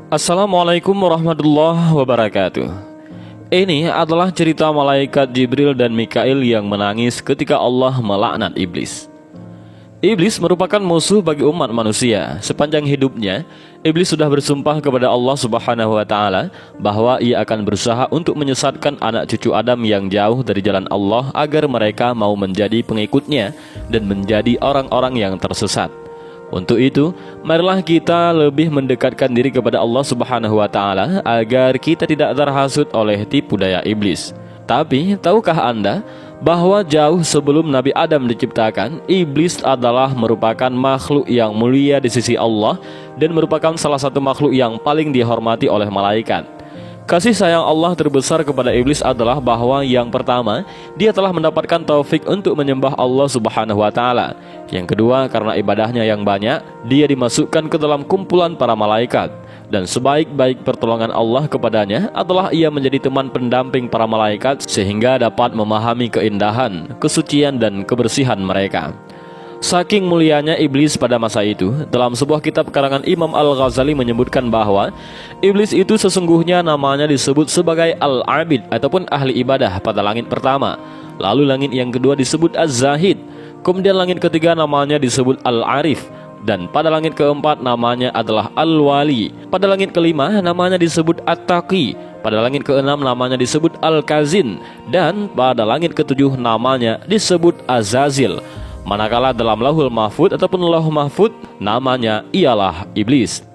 Assalamualaikum warahmatullahi wabarakatuh. Ini adalah cerita malaikat Jibril dan Mikail yang menangis ketika Allah melaknat iblis. Iblis merupakan musuh bagi umat manusia. Sepanjang hidupnya, iblis sudah bersumpah kepada Allah Subhanahu wa taala bahwa ia akan berusaha untuk menyesatkan anak cucu Adam yang jauh dari jalan Allah agar mereka mau menjadi pengikutnya dan menjadi orang-orang yang tersesat. Untuk itu, marilah kita lebih mendekatkan diri kepada Allah Subhanahu wa taala agar kita tidak terhasut oleh tipu daya iblis. Tapi, tahukah Anda bahwa jauh sebelum Nabi Adam diciptakan, iblis adalah merupakan makhluk yang mulia di sisi Allah dan merupakan salah satu makhluk yang paling dihormati oleh malaikat. Kasih sayang Allah terbesar kepada iblis adalah bahwa yang pertama, dia telah mendapatkan taufik untuk menyembah Allah Subhanahu wa taala. Yang kedua, karena ibadahnya yang banyak, dia dimasukkan ke dalam kumpulan para malaikat. Dan sebaik-baik pertolongan Allah kepadanya adalah ia menjadi teman pendamping para malaikat sehingga dapat memahami keindahan, kesucian dan kebersihan mereka. Saking mulianya iblis pada masa itu, dalam sebuah kitab karangan Imam Al-Ghazali menyebutkan bahwa iblis itu sesungguhnya namanya disebut sebagai Al-Abid ataupun ahli ibadah pada langit pertama. Lalu langit yang kedua disebut Az-Zahid. Kemudian langit ketiga namanya disebut Al-Arif. Dan pada langit keempat namanya adalah Al-Wali. Pada langit kelima namanya disebut At-Taqi. Pada langit keenam namanya disebut Al-Kazin. Dan pada langit ketujuh namanya disebut Azazil. Manakala dalam Lauhul Mahfud ataupun Lauh Mahfud namanya ialah iblis.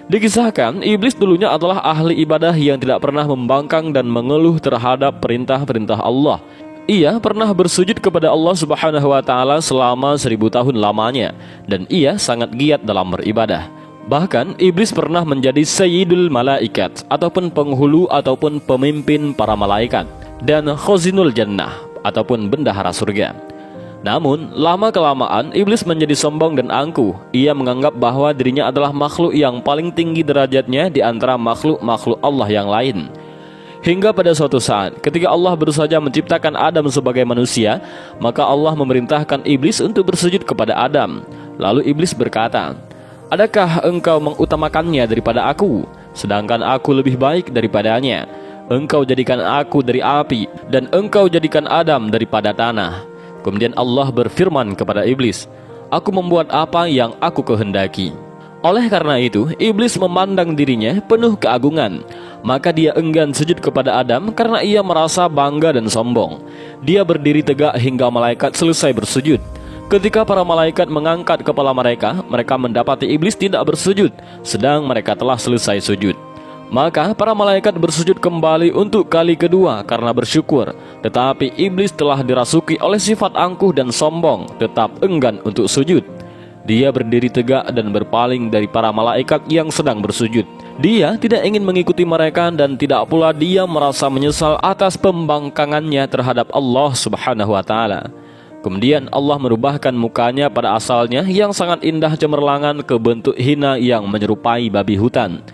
Dikisahkan iblis dulunya adalah ahli ibadah yang tidak pernah membangkang dan mengeluh terhadap perintah-perintah Allah. Ia pernah bersujud kepada Allah Subhanahu wa taala selama 1000 tahun lamanya dan ia sangat giat dalam beribadah. Bahkan iblis pernah menjadi Sayyidul Malaikat ataupun penghulu ataupun pemimpin para malaikat dan Khazinul Jannah ataupun bendahara surga. Namun, lama-kelamaan iblis menjadi sombong dan angkuh. Ia menganggap bahwa dirinya adalah makhluk yang paling tinggi derajatnya di antara makhluk-makhluk Allah yang lain. Hingga pada suatu saat, ketika Allah baru saja menciptakan Adam sebagai manusia, maka Allah memerintahkan iblis untuk bersujud kepada Adam. Lalu iblis berkata, "Adakah engkau mengutamakannya daripada aku, sedangkan aku lebih baik daripadanya? Engkau jadikan aku dari api, dan engkau jadikan Adam daripada tanah." Kemudian Allah berfirman kepada iblis, "Aku membuat apa yang aku kehendaki." Oleh karena itu, iblis memandang dirinya penuh keagungan. Maka dia enggan sujud kepada Adam karena ia merasa bangga dan sombong. Dia berdiri tegak hingga malaikat selesai bersujud. Ketika para malaikat mengangkat kepala mereka, mereka mendapati iblis tidak bersujud, sedang mereka telah selesai sujud. Maka para malaikat bersujud kembali untuk kali kedua karena bersyukur. Tetapi iblis telah dirasuki oleh sifat angkuh dan sombong, tetap enggan untuk sujud. Dia berdiri tegak dan berpaling dari para malaikat yang sedang bersujud. Dia tidak ingin mengikuti mereka dan tidak pula dia merasa menyesal atas pembangkangannya terhadap Allah Subhanahu wa taala. Kemudian Allah merubahkan mukanya pada asalnya yang sangat indah cemerlangan ke bentuk hina yang menyerupai babi hutan.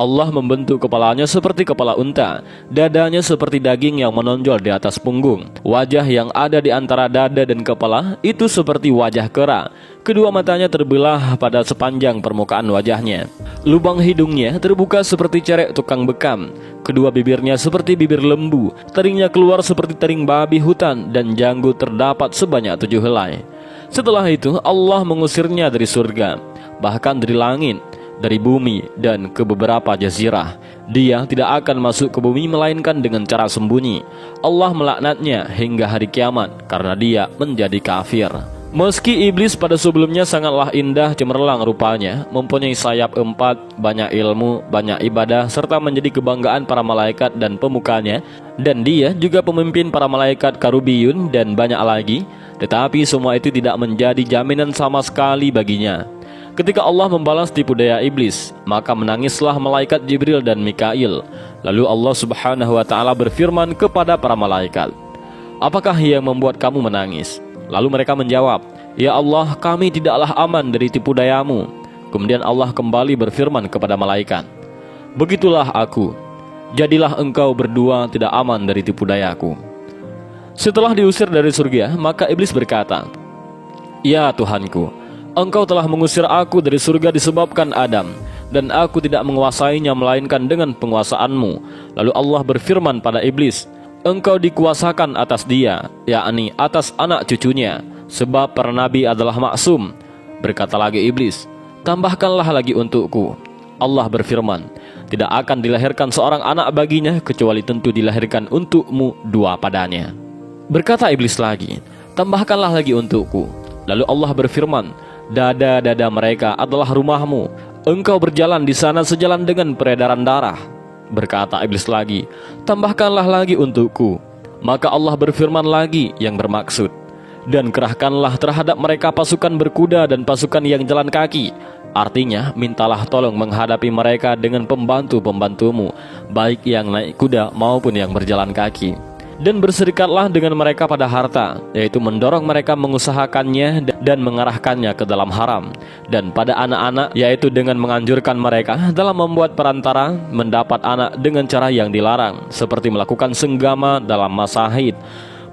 Allah membentuk kepalanya seperti kepala unta, dadanya seperti daging yang menonjol di atas punggung. Wajah yang ada di antara dada dan kepala itu seperti wajah kera. Kedua matanya terbelah pada sepanjang permukaan wajahnya. Lubang hidungnya terbuka seperti cerek tukang bekam. Kedua bibirnya seperti bibir lembu. Taringnya keluar seperti taring babi hutan dan janggut terdapat sebanyak 7 helai. Setelah itu Allah mengusirnya dari surga, bahkan dari langit, dari bumi dan ke beberapa jazirah. Dia tidak akan masuk ke bumi melainkan dengan cara sembunyi. Allah melaknatnya hingga hari kiamat karena dia menjadi kafir. Meski iblis pada sebelumnya sangatlah indah cemerlang rupanya, mempunyai sayap 4, banyak ilmu, banyak ibadah, serta menjadi kebanggaan para malaikat dan pemukanya, dan dia juga pemimpin para malaikat karubiyun dan banyak lagi, tetapi semua itu tidak menjadi jaminan sama sekali baginya. Ketika Allah membalas tipu daya iblis, maka menangislah malaikat Jibril dan Mikail. Lalu Allah Subhanahu wa taala berfirman kepada para malaikat, "Apakah yang membuat kamu menangis?" Lalu mereka menjawab, "Ya Allah, kami tidaklah aman dari tipu dayamu." Kemudian Allah kembali berfirman kepada malaikat, "Begitulah aku, jadilah engkau berdua tidak aman dari tipu dayaku." Setelah diusir dari surga, maka iblis berkata, "Ya Tuhanku, Engkau telah mengusir aku dari surga disebabkan Adam. dan aku tidak menguasainya melainkan dengan penguasaanmu. Lalu Allah berfirman pada iblis, engkau dikuasakan atas dia, yakni atas anak cucunya, sebab para nabi adalah maksum. Berkata lagi iblis, tambahkanlah lagi untukku. Allah berfirman, tidak akan dilahirkan seorang anak baginya kecuali tentu dilahirkan untukmu dua padanya. Berkata iblis lagi, tambahkanlah lagi untukku. Lalu Allah berfirman, dada-dada mereka adalah rumahmu, engkau berjalan di sana sejalan dengan peredaran darah. Berkata iblis lagi, tambahkanlah lagi untukku. Maka Allah berfirman lagi yang bermaksud, dan kerahkanlah terhadap mereka pasukan berkuda dan pasukan yang jalan kaki. Artinya, mintalah tolong menghadapi mereka dengan pembantu-pembantumu, baik yang naik kuda maupun yang berjalan kaki. Dan berserikatlah dengan mereka pada harta, yaitu mendorong mereka mengusahakannya dan mengarahkannya ke dalam haram. Dan pada anak-anak, yaitu dengan menganjurkan mereka dalam membuat perantara mendapat anak dengan cara yang dilarang, seperti melakukan senggama dalam masa haid,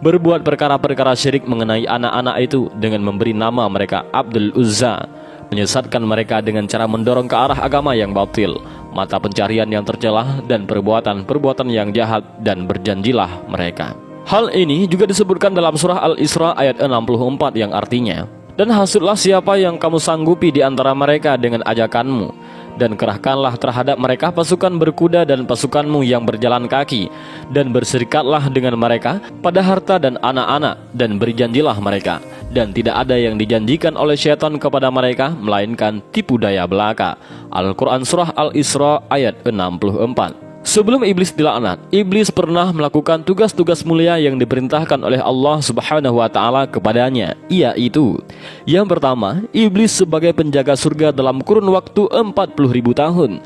berbuat perkara-perkara syirik mengenai anak-anak itu dengan memberi nama mereka Abdul Uzza, menyesatkan mereka dengan cara mendorong ke arah agama yang batil, mata pencarian yang tercelah, dan perbuatan-perbuatan yang jahat, dan berjanjilah mereka. Hal ini juga disebutkan dalam surah Al-Isra ayat 64 yang artinya, dan hasutlah siapa yang kamu sanggupi di antara mereka dengan ajakanmu, dan kerahkanlah terhadap mereka pasukan berkuda dan pasukanmu yang berjalan kaki, dan berserikatlah dengan mereka pada harta dan anak-anak, dan berjanjilah mereka, dan tidak ada yang dijanjikan oleh syaitan kepada mereka melainkan tipu daya belaka. Al-Quran Surah Al-Isra ayat 64. Sebelum iblis dilaknat, iblis pernah melakukan tugas-tugas mulia yang diperintahkan oleh Allah Subhanahu wa Ta'ala kepadanya, yaitu yang pertama, iblis sebagai penjaga surga dalam kurun waktu 40.000 tahun.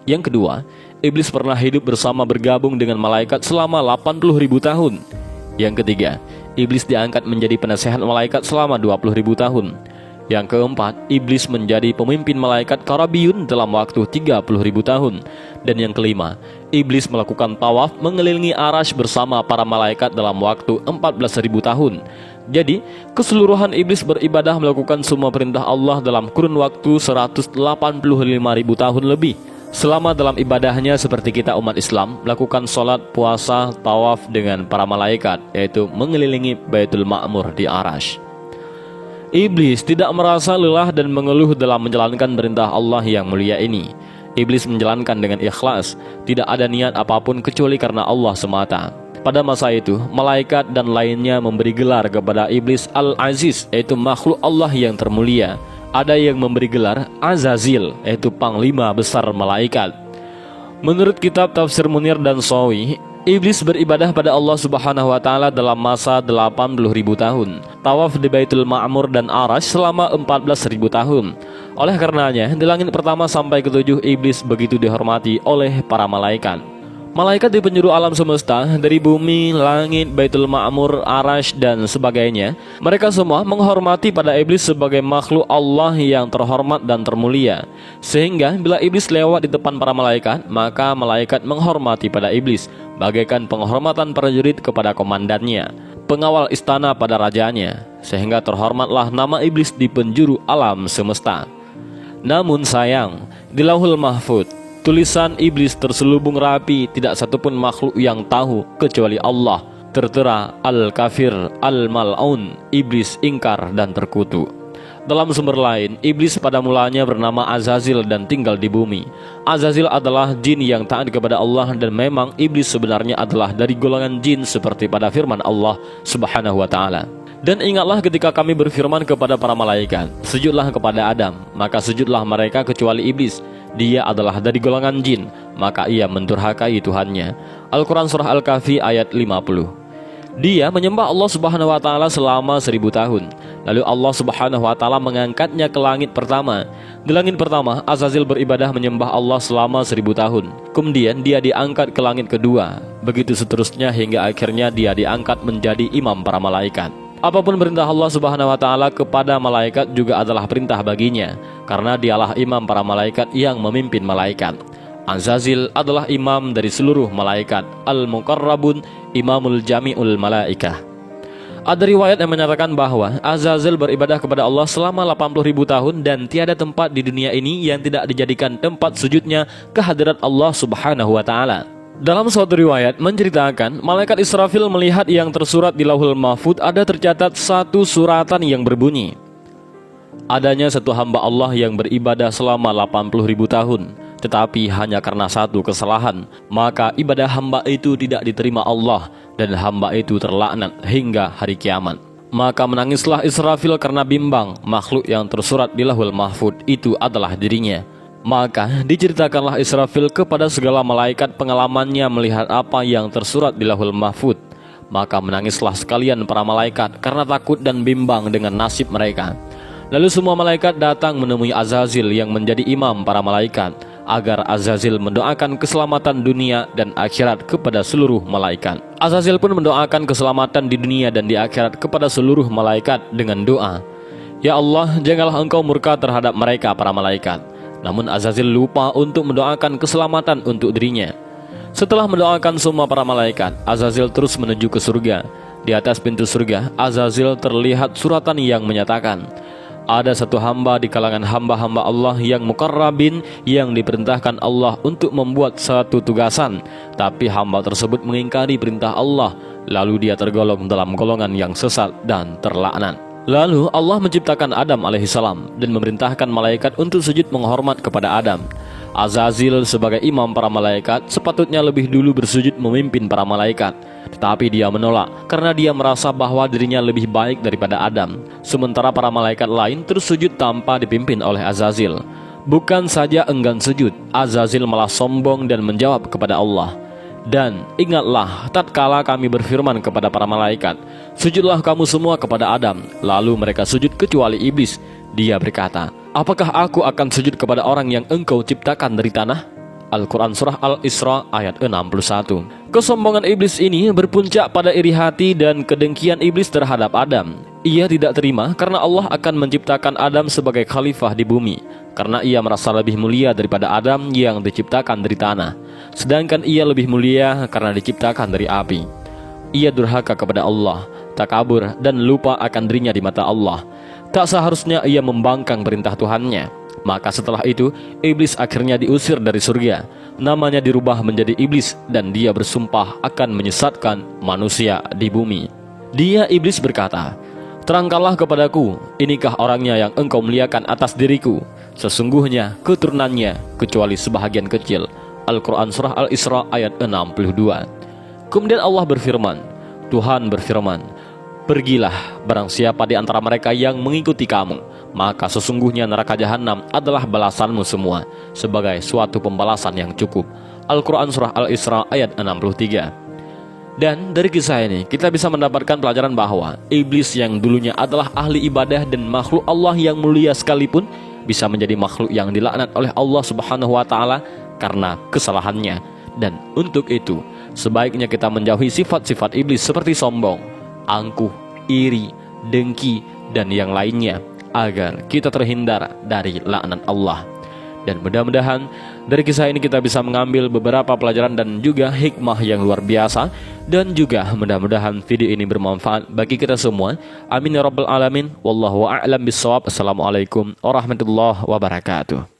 Yang kedua, iblis pernah hidup bersama bergabung dengan malaikat selama 80.000 tahun. Yang ketiga, iblis diangkat menjadi penasehat malaikat selama 20.000 tahun. Yang keempat, iblis menjadi pemimpin malaikat Karabiyun dalam waktu 30.000 tahun. Dan yang kelima, iblis melakukan tawaf mengelilingi Arash bersama para malaikat dalam waktu 14.000 tahun. Jadi, keseluruhan iblis beribadah melakukan semua perintah Allah dalam kurun waktu 185.000 tahun lebih. Selama dalam ibadahnya seperti kita umat Islam melakukan sholat, puasa, tawaf dengan para malaikat, yaitu mengelilingi Baitul Ma'mur di Arash. Iblis tidak merasa lelah dan mengeluh dalam menjalankan perintah Allah yang mulia ini. Iblis menjalankan dengan ikhlas, tidak ada niat apapun kecuali karena Allah semata. Pada masa itu, malaikat dan lainnya memberi gelar kepada iblis Al-Aziz, yaitu makhluk Allah yang termulia. Ada yang memberi gelar Azazil, yaitu panglima besar malaikat. Menurut kitab Tafsir Munir dan Sawi, iblis beribadah pada Allah Subhanahu wa Ta'ala dalam masa 80.000 tahun, tawaf di Baitul Ma'mur dan Arash selama 14.000 tahun. Oleh karenanya, di langit pertama sampai ke-7 iblis begitu dihormati oleh para malaikat. Malaikat di penjuru alam semesta, dari bumi, langit, Baitul Ma'mur, Arash, dan sebagainya, mereka semua menghormati pada iblis sebagai makhluk Allah yang terhormat dan termulia. Sehingga bila iblis lewat di depan para malaikat, maka malaikat menghormati pada iblis, bagaikan penghormatan prajurit kepada komandannya, pengawal istana pada rajanya, sehingga terhormatlah nama iblis di penjuru alam semesta. Namun sayang, di Lauhul Mahfuz, tulisan iblis terselubung rapi, tidak satupun makhluk yang tahu kecuali Allah. Tertera Al-Kafir, Al-Mal'un, iblis ingkar dan terkutuk. Dalam sumber lain, iblis pada mulanya bernama Azazil dan tinggal di bumi. Azazil adalah jin yang taat kepada Allah, dan memang iblis sebenarnya adalah dari golongan jin seperti pada firman Allah Subhanahu wa Ta'ala. Dan ingatlah ketika kami berfirman kepada para malaikat, sujudlah kepada Adam, maka sujudlah mereka kecuali iblis. Dia adalah dari golongan jin, maka ia mendurhakai Tuhannya. Al-Quran Surah Al-Kahfi ayat 50. Dia menyembah Allah Subhanahu wa Ta'ala selama 1000 tahun. Lalu Allah Subhanahu wa Ta'ala mengangkatnya ke langit pertama. Di langit pertama, Azazil beribadah menyembah Allah selama 1000 tahun. Kemudian dia diangkat ke langit kedua. Begitu seterusnya hingga akhirnya dia diangkat menjadi imam para malaikat. Apapun perintah Allah Subhanahu wa Ta'ala kepada malaikat juga adalah perintah baginya, karena dialah imam para malaikat yang memimpin malaikat. Azazil adalah imam dari seluruh malaikat, Al-Muqarrabun, Imamul Jami'ul Malaikah. Ada riwayat yang menyatakan bahwa Azazil beribadah kepada Allah selama 80.000 tahun dan tiada tempat di dunia ini yang tidak dijadikan tempat sujudnya kehadirat Allah Subhanahu wa Ta'ala. Dalam suatu riwayat menceritakan, malaikat Israfil melihat yang tersurat di Lauhul Mahfud ada tercatat satu suratan yang berbunyi, adanya satu hamba Allah yang beribadah selama 80.000 tahun, tetapi hanya karena satu kesalahan, maka ibadah hamba itu tidak diterima Allah dan hamba itu terlaknat hingga hari kiamat. Maka menangislah Israfil karena bimbang makhluk yang tersurat di Lauhul Mahfud itu adalah dirinya. Maka diceritakanlah Israfil kepada segala malaikat pengalamannya melihat apa yang tersurat di Lauhul Mahfud. Maka menangislah sekalian para malaikat karena takut dan bimbang dengan nasib mereka. Lalu semua malaikat datang menemui Azazil yang menjadi imam para malaikat, agar Azazil mendoakan keselamatan dunia dan akhirat kepada seluruh malaikat. Azazil pun mendoakan keselamatan di dunia dan di akhirat kepada seluruh malaikat dengan doa, "Ya Allah, janganlah Engkau murka terhadap mereka para malaikat." Namun Azazil lupa untuk mendoakan keselamatan untuk dirinya. Setelah mendoakan semua para malaikat, Azazil terus menuju ke surga. Di atas pintu surga, Azazil terlihat suratan yang menyatakan, ada satu hamba di kalangan hamba-hamba Allah yang muqarrabin yang diperintahkan Allah untuk membuat satu tugasan, tapi hamba tersebut mengingkari perintah Allah, lalu dia tergolong dalam golongan yang sesat dan terlaknat. Lalu Allah menciptakan Adam alaihissalam dan memerintahkan malaikat untuk sujud menghormat kepada Adam. Azazil sebagai imam para malaikat sepatutnya lebih dulu bersujud memimpin para malaikat, tetapi dia menolak karena dia merasa bahwa dirinya lebih baik daripada Adam. Sementara para malaikat lain terus sujud tanpa dipimpin oleh Azazil. Bukan saja enggan sujud, Azazil malah sombong dan menjawab kepada Allah, "Dan ingatlah tatkala kami berfirman kepada para malaikat, sujudlah kamu semua kepada Adam, lalu mereka sujud kecuali iblis. Dia berkata, apakah aku akan sujud kepada orang yang engkau ciptakan dari tanah?" Al-Quran Surah Al-Isra ayat 61. Kesombongan iblis ini berpuncak pada iri hati dan kedengkian iblis terhadap Adam. Ia tidak terima karena Allah akan menciptakan Adam sebagai khalifah di bumi, karena ia merasa lebih mulia daripada Adam yang diciptakan dari tanah, sedangkan ia lebih mulia karena diciptakan dari api. Ia durhaka kepada Allah, takabur dan lupa akan dirinya di mata Allah. Tak seharusnya ia membangkang perintah Tuhannya. Maka setelah itu, iblis akhirnya diusir dari surga. Namanya dirubah menjadi iblis dan dia bersumpah akan menyesatkan manusia di bumi. Dia iblis berkata, "Terangkanlah kepadaku, inikah orangnya yang engkau muliakan atas diriku? Sesungguhnya keturunannya kecuali sebahagian kecil." Al-Quran Surah Al-Isra ayat 62. Kemudian Allah berfirman, Tuhan berfirman, "Pergilah barang siapa di antara mereka yang mengikuti kamu, maka sesungguhnya neraka jahanam adalah balasanmu semua, sebagai suatu pembalasan yang cukup." Al-Quran Surah Al-Isra ayat 63. Dan dari kisah ini kita bisa mendapatkan pelajaran bahwa iblis yang dulunya adalah ahli ibadah dan makhluk Allah yang mulia sekalipun bisa menjadi makhluk yang dilaknat oleh Allah Subhanahu wa Ta'ala karena kesalahannya. Dan untuk itu sebaiknya kita menjauhi sifat-sifat iblis seperti sombong, angkuh, iri, dengki, dan yang lainnya, agar kita terhindar dari laknat Allah. Dan mudah-mudahan dari kisah ini kita bisa mengambil beberapa pelajaran dan juga hikmah yang luar biasa. Dan juga mudah-mudahan video ini bermanfaat bagi kita semua. Amin ya rabbal alamin. Wallahu a'lam bissawab. Assalamualaikum warahmatullahi wabarakatuh.